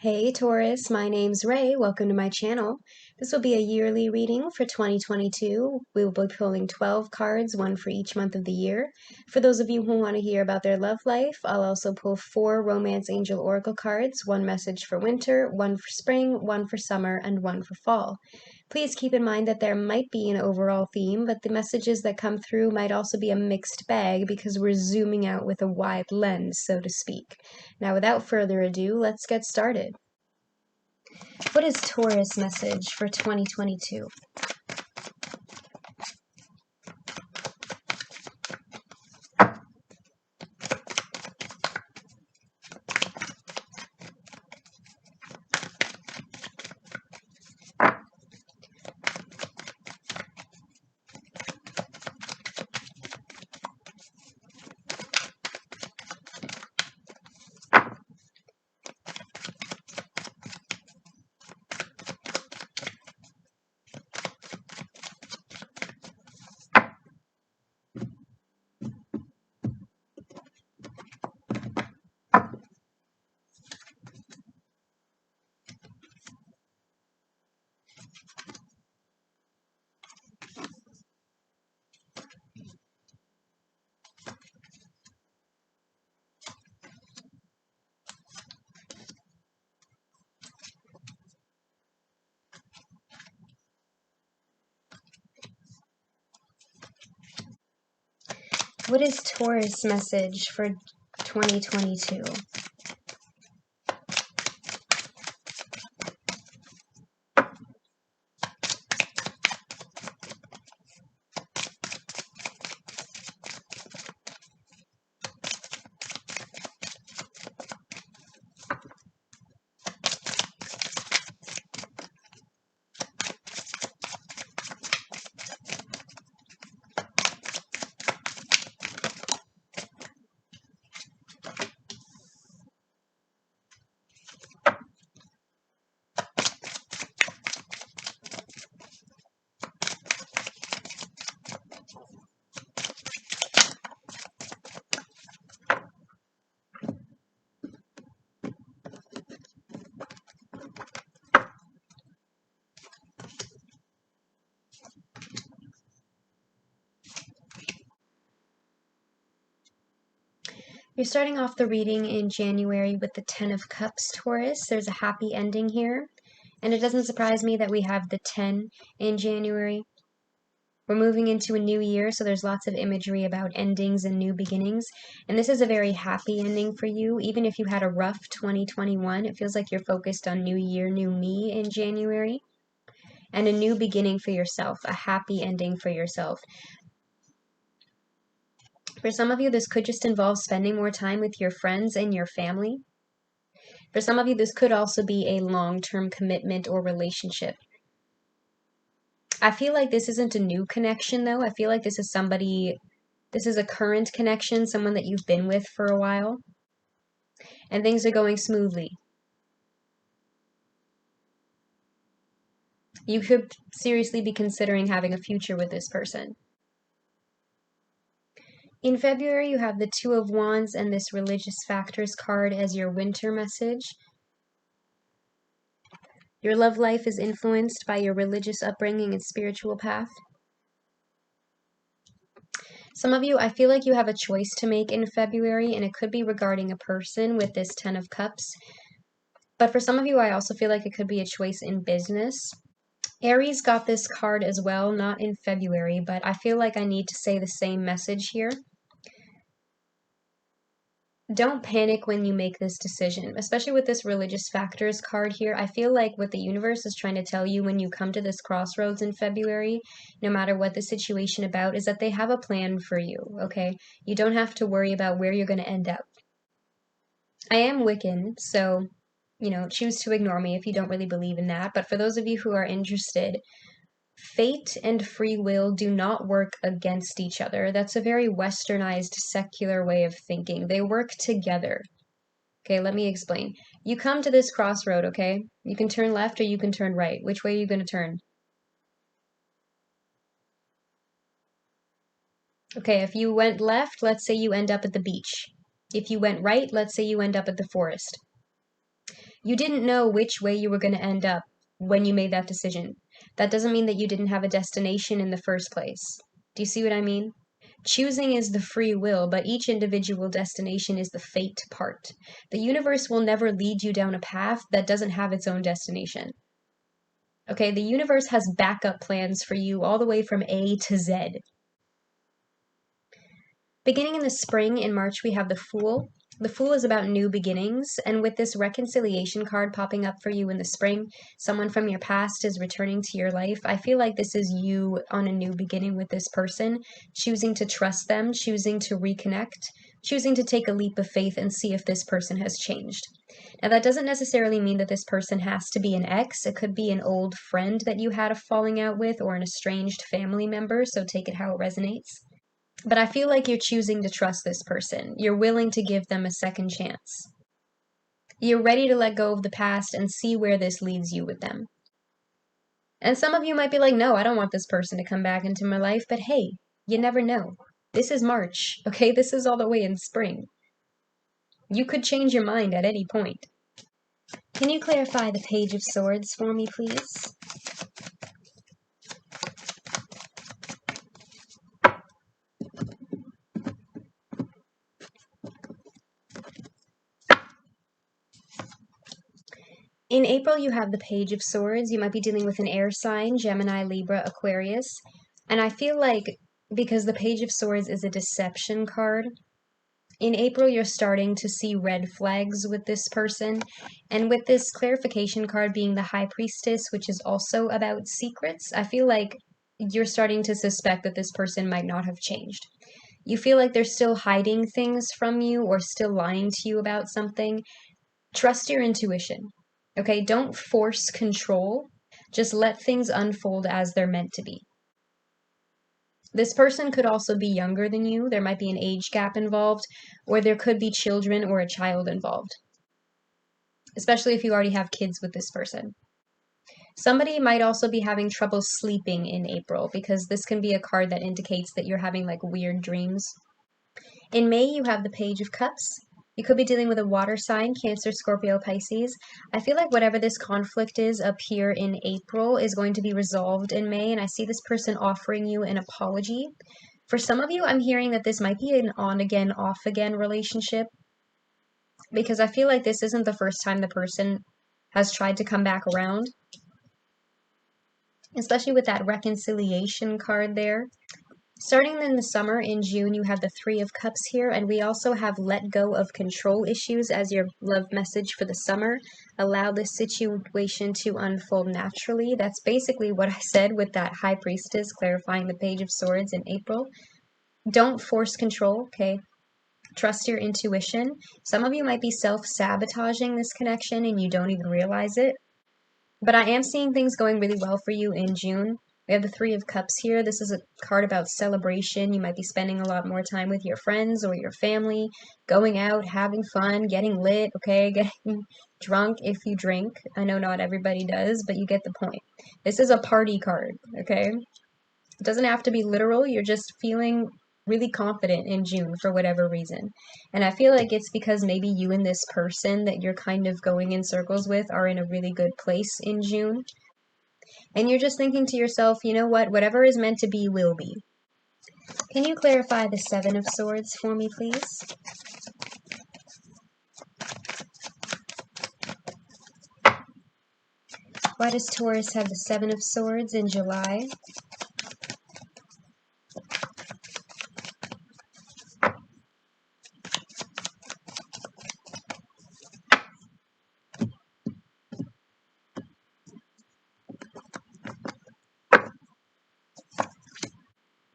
Hey Taurus, my name's Ray. Welcome to my channel. This will be a yearly reading for 2022. We will be pulling 12 cards, one for each month of the year. For those of you who want to hear about their love life, I'll also pull 4 Romance Angel Oracle cards, one message for winter, one for spring, one for summer, and one for fall. Please keep in mind that there might be an overall theme, but the messages that come through might also be a mixed bag because we're zooming out with a wide lens, so to speak. Now, without further ado, let's get started. What is Taurus message for 2022? What is Taurus message for 2022? You're starting off the reading in January with the Ten of Cups, Taurus. There's a happy ending here. And it doesn't surprise me that we have the 10 in January. We're moving into a new year, so there's lots of imagery about endings and new beginnings. And this is a very happy ending for you. Even if you had a rough 2021, it feels like you're focused on new year, new me in January. And a new beginning for yourself, a happy ending for yourself. For some of you, this could just involve spending more time with your friends and your family. For some of you, this could also be a long-term commitment or relationship. I feel like this isn't a new connection, though. I feel like this is a current connection, someone that you've been with for a while. And things are going smoothly. You could seriously be considering having a future with this person. In February, you have the Two of Wands and this Religious Factors card as your winter message. Your love life is influenced by your religious upbringing and spiritual path. Some of you, I feel like you have a choice to make in February, and it could be regarding a person with this Ten of Cups. But for some of you, I also feel like it could be a choice in business. Aries got this card as well, not in February, but I feel like I need to say the same message here. Don't panic when you make this decision, especially with this Religious Factors card here. I feel like what the universe is trying to tell you when you come to this crossroads in February, no matter what the situation about, is that they have a plan for you, okay? You don't have to worry about where you're going to end up. I am Wiccan, so, choose to ignore me if you don't really believe in that. But for those of you who are interested, fate and free will do not work against each other. That's a very westernized, secular way of thinking. They work together. Okay, let me explain. You come to this crossroad, okay? You can turn left or you can turn right. Which way are you going to turn? Okay, if you went left, let's say you end up at the beach. If you went right, let's say you end up at the forest. You didn't know which way you were going to end up when you made that decision. That doesn't mean that you didn't have a destination in the first place. Do you see what I mean? Choosing is the free will, but each individual destination is the fate part. The universe will never lead you down a path that doesn't have its own destination. Okay, the universe has backup plans for you all the way from A to Z. Beginning in the spring, in March, we have the Fool. The Fool is about new beginnings, and with this reconciliation card popping up for you in the spring, someone from your past is returning to your life. I feel like this is you on a new beginning with this person, choosing to trust them, choosing to reconnect, choosing to take a leap of faith and see if this person has changed. Now, that doesn't necessarily mean that this person has to be an ex. It could be an old friend that you had a falling out with or an estranged family member, so take it how it resonates. But I feel like you're choosing to trust this person. You're willing to give them a second chance. You're ready to let go of the past and see where this leads you with them. And some of you might be like, no, I don't want this person to come back into my life. But hey, you never know. This is March, okay? This is all the way in spring. You could change your mind at any point. Can you clarify the Page of Swords for me, please? In April, you have the Page of Swords. You might be dealing with an air sign, Gemini, Libra, Aquarius. And I feel like because the Page of Swords is a deception card, in April, you're starting to see red flags with this person. And with this clarification card being the High Priestess, which is also about secrets, I feel like you're starting to suspect that this person might not have changed. You feel like they're still hiding things from you or still lying to you about something. Trust your intuition. Okay, don't force control. Just let things unfold as they're meant to be. This person could also be younger than you. There might be an age gap involved, or there could be children or a child involved, especially if you already have kids with this person. Somebody might also be having trouble sleeping in April because this can be a card that indicates that you're having like weird dreams. In May, you have the Page of Cups. You could be dealing with a water sign, Cancer, Scorpio, Pisces. I feel like whatever this conflict is up here in April is going to be resolved in May, and I see this person offering you an apology. For some of you, I'm hearing that this might be an on-again, off-again relationship, because I feel like this isn't the first time the person has tried to come back around, especially with that reconciliation card there. Starting in the summer, in June, you have the Three of Cups here, and we also have let go of control issues as your love message for the summer. Allow this situation to unfold naturally. That's basically what I said with that High Priestess clarifying the Page of Swords in April. Don't force control, okay? Trust your intuition. Some of you might be self-sabotaging this connection and you don't even realize it. But I am seeing things going really well for you in June. We have the Three of Cups here. This is a card about celebration. You might be spending a lot more time with your friends or your family, going out, having fun, getting lit, okay? Getting drunk if you drink. I know not everybody does, but you get the point. This is a party card, okay? It doesn't have to be literal. You're just feeling really confident in June for whatever reason. And I feel like it's because maybe you and this person that you're kind of going in circles with are in a really good place in June. And you're just thinking to yourself, you know what, whatever is meant to be will be. Can you clarify the Seven of Swords for me, please? Why does Taurus have the Seven of Swords in July?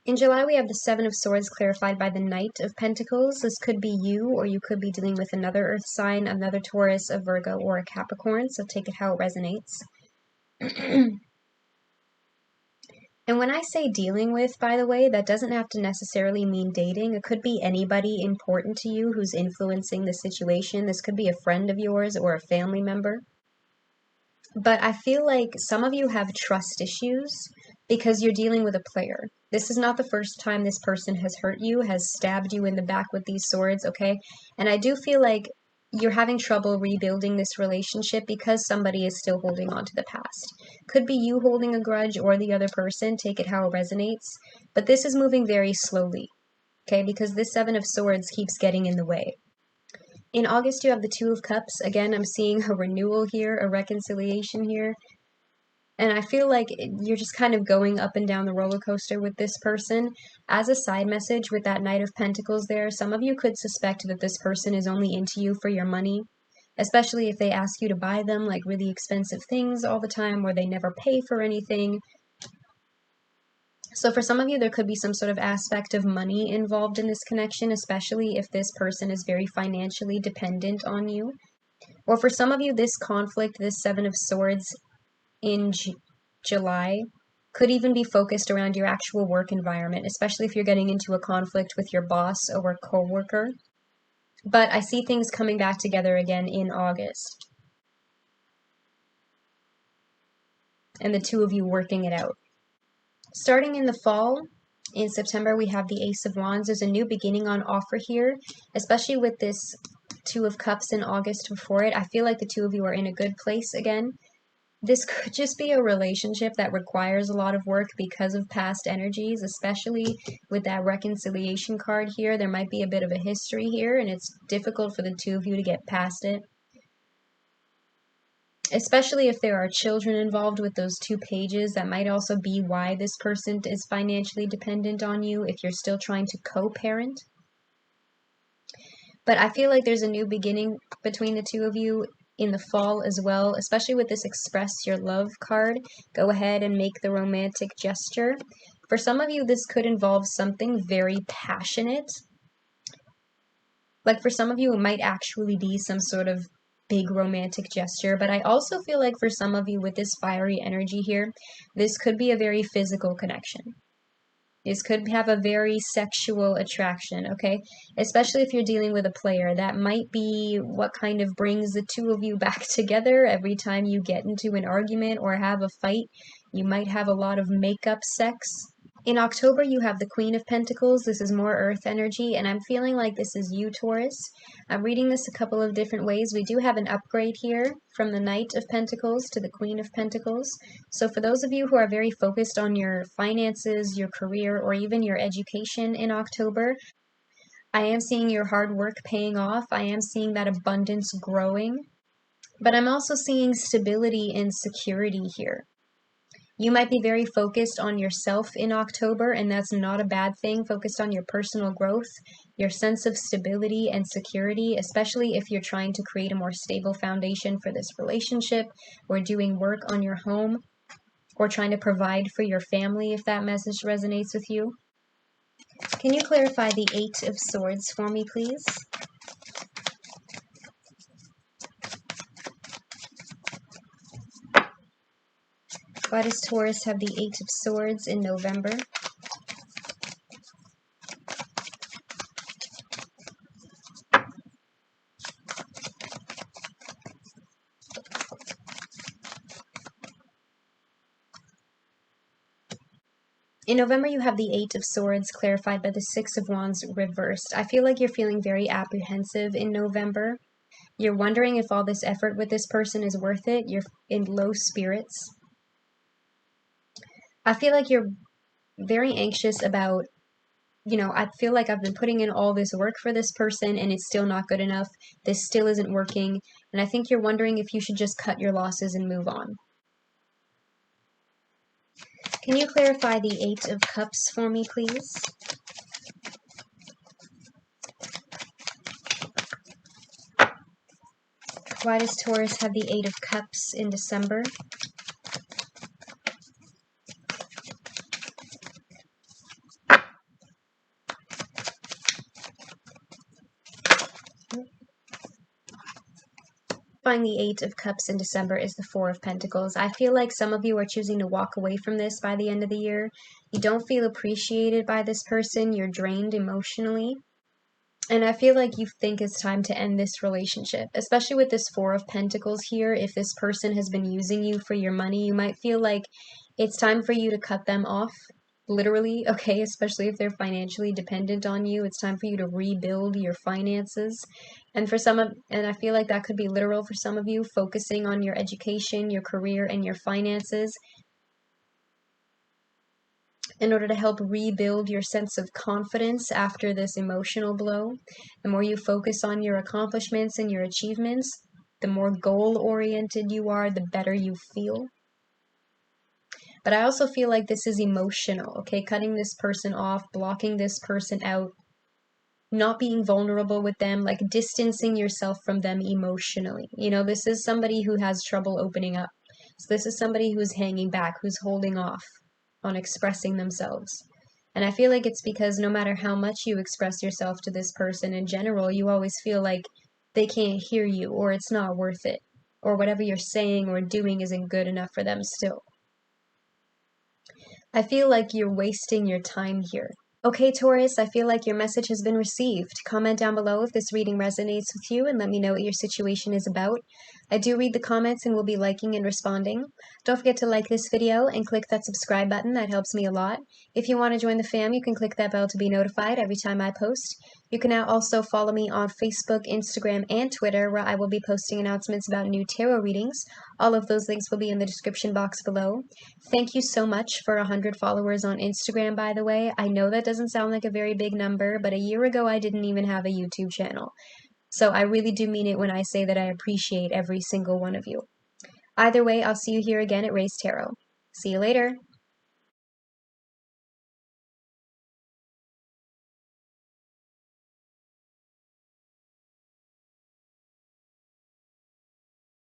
In July, we have the Seven of Swords clarified by the Knight of Pentacles. This could be you, or you could be dealing with another Earth sign, another Taurus, a Virgo, or a Capricorn, so take it how it resonates. And when I say dealing with, by the way, that doesn't have to necessarily mean dating. It could be anybody important to you who's influencing the situation. This could be a friend of yours or a family member. But I feel like some of you have trust issues because you're dealing with a player. This is not the first time this person has hurt you, has stabbed you in the back with these swords, okay? And I do feel like you're having trouble rebuilding this relationship because somebody is still holding on to the past. Could be you holding a grudge or the other person, take it how it resonates, but this is moving very slowly, okay, because this Seven of Swords keeps getting in the way. In August, you have the Two of Cups. Again, I'm seeing a renewal here, a reconciliation here. And I feel like you're just kind of going up and down the roller coaster with this person. As a side message with that Knight of Pentacles there, some of you could suspect that this person is only into you for your money, especially if they ask you to buy them like really expensive things all the time or they never pay for anything. So for some of you, there could be some sort of aspect of money involved in this connection, especially if this person is very financially dependent on you. Or for some of you, this conflict, this Seven of Swords in July, could even be focused around your actual work environment, especially if you're getting into a conflict with your boss or a coworker. But I see things coming back together again in August. And the two of you working it out. Starting in the fall, in September, we have the Ace of Wands. There's a new beginning on offer here, especially with this Two of Cups in August before it. I feel like the two of you are in a good place again. This could just be a relationship that requires a lot of work because of past energies, especially with that reconciliation card here. There might be a bit of a history here, and it's difficult for the two of you to get past it. Especially if there are children involved with those two pages, that might also be why this person is financially dependent on you if you're still trying to co-parent. But I feel like there's a new beginning between the two of you in the fall as well, especially with this Express Your Love card. Go ahead and make the romantic gesture. For some of you, this could involve something very passionate. Like for some of you, it might actually be some sort of big romantic gesture, but I also feel like for some of you with this fiery energy here, this could be a very physical connection. This could have a very sexual attraction, okay? Especially if you're dealing with a player. That might be what kind of brings the two of you back together every time you get into an argument or have a fight. You might have a lot of makeup sex. In October, you have the Queen of Pentacles. This is more earth energy, and I'm feeling like this is you, Taurus. I'm reading this a couple of different ways. We do have an upgrade here from the Knight of Pentacles to the Queen of Pentacles. So for those of you who are very focused on your finances, your career, or even your education in October, I am seeing your hard work paying off. I am seeing that abundance growing. But I'm also seeing stability and security here. You might be very focused on yourself in October, and that's not a bad thing. Focused on your personal growth, your sense of stability and security, especially if you're trying to create a more stable foundation for this relationship, or doing work on your home, or trying to provide for your family if that message resonates with you. Can you clarify the Eight of Swords for me, please? Why does Taurus have the Eight of Swords in November? In November, you have the Eight of Swords clarified by the Six of Wands reversed. I feel like you're feeling very apprehensive in November. You're wondering if all this effort with this person is worth it. You're in low spirits. I feel like you're very anxious about, I feel like I've been putting in all this work for this person and it's still not good enough. This still isn't working. And I think you're wondering if you should just cut your losses and move on. Can you clarify the Eight of Cups for me, please? Why does Taurus have the Eight of Cups in December? The Eight of Cups in December is the Four of Pentacles. I feel like some of you are choosing to walk away from this by the end of the year. You don't feel appreciated by this person. You're drained emotionally. And I feel like you think it's time to end this relationship, especially with this Four of Pentacles here. If this person has been using you for your money, you might feel like it's time for you to cut them off. literally, okay, especially if they're financially dependent on you. It's time for you to rebuild your finances. And I feel like that could be literal for some of you, focusing on your education, your career, and your finances in order to help rebuild your sense of confidence after this emotional blow. The more you focus on your accomplishments and your achievements, the more goal-oriented you are, the better you feel. But I also feel like this is emotional, okay? Cutting this person off, blocking this person out, not being vulnerable with them, like distancing yourself from them emotionally. You know, this is somebody who has trouble opening up. So this is somebody who's hanging back, who's holding off on expressing themselves. And I feel like it's because no matter how much you express yourself to this person in general, you always feel like they can't hear you, or it's not worth it, or whatever you're saying or doing isn't good enough for them still. I feel like you're wasting your time here. Okay, Taurus, I feel like your message has been received. Comment down below if this reading resonates with you and let me know what your situation is about. I do read the comments and will be liking and responding. Don't forget to like this video and click that subscribe button. That helps me a lot. If you want to join the fam, you can click that bell to be notified every time I post. You can now also follow me on Facebook, Instagram, and Twitter, where I will be posting announcements about new tarot readings. All of those links will be in the description box below. Thank you so much for 100 followers on Instagram, by the way. I know that doesn't sound like a very big number, but a year ago I didn't even have a YouTube channel. So I really do mean it when I say that I appreciate every single one of you. Either way, I'll see you here again at Raise Tarot. See you later.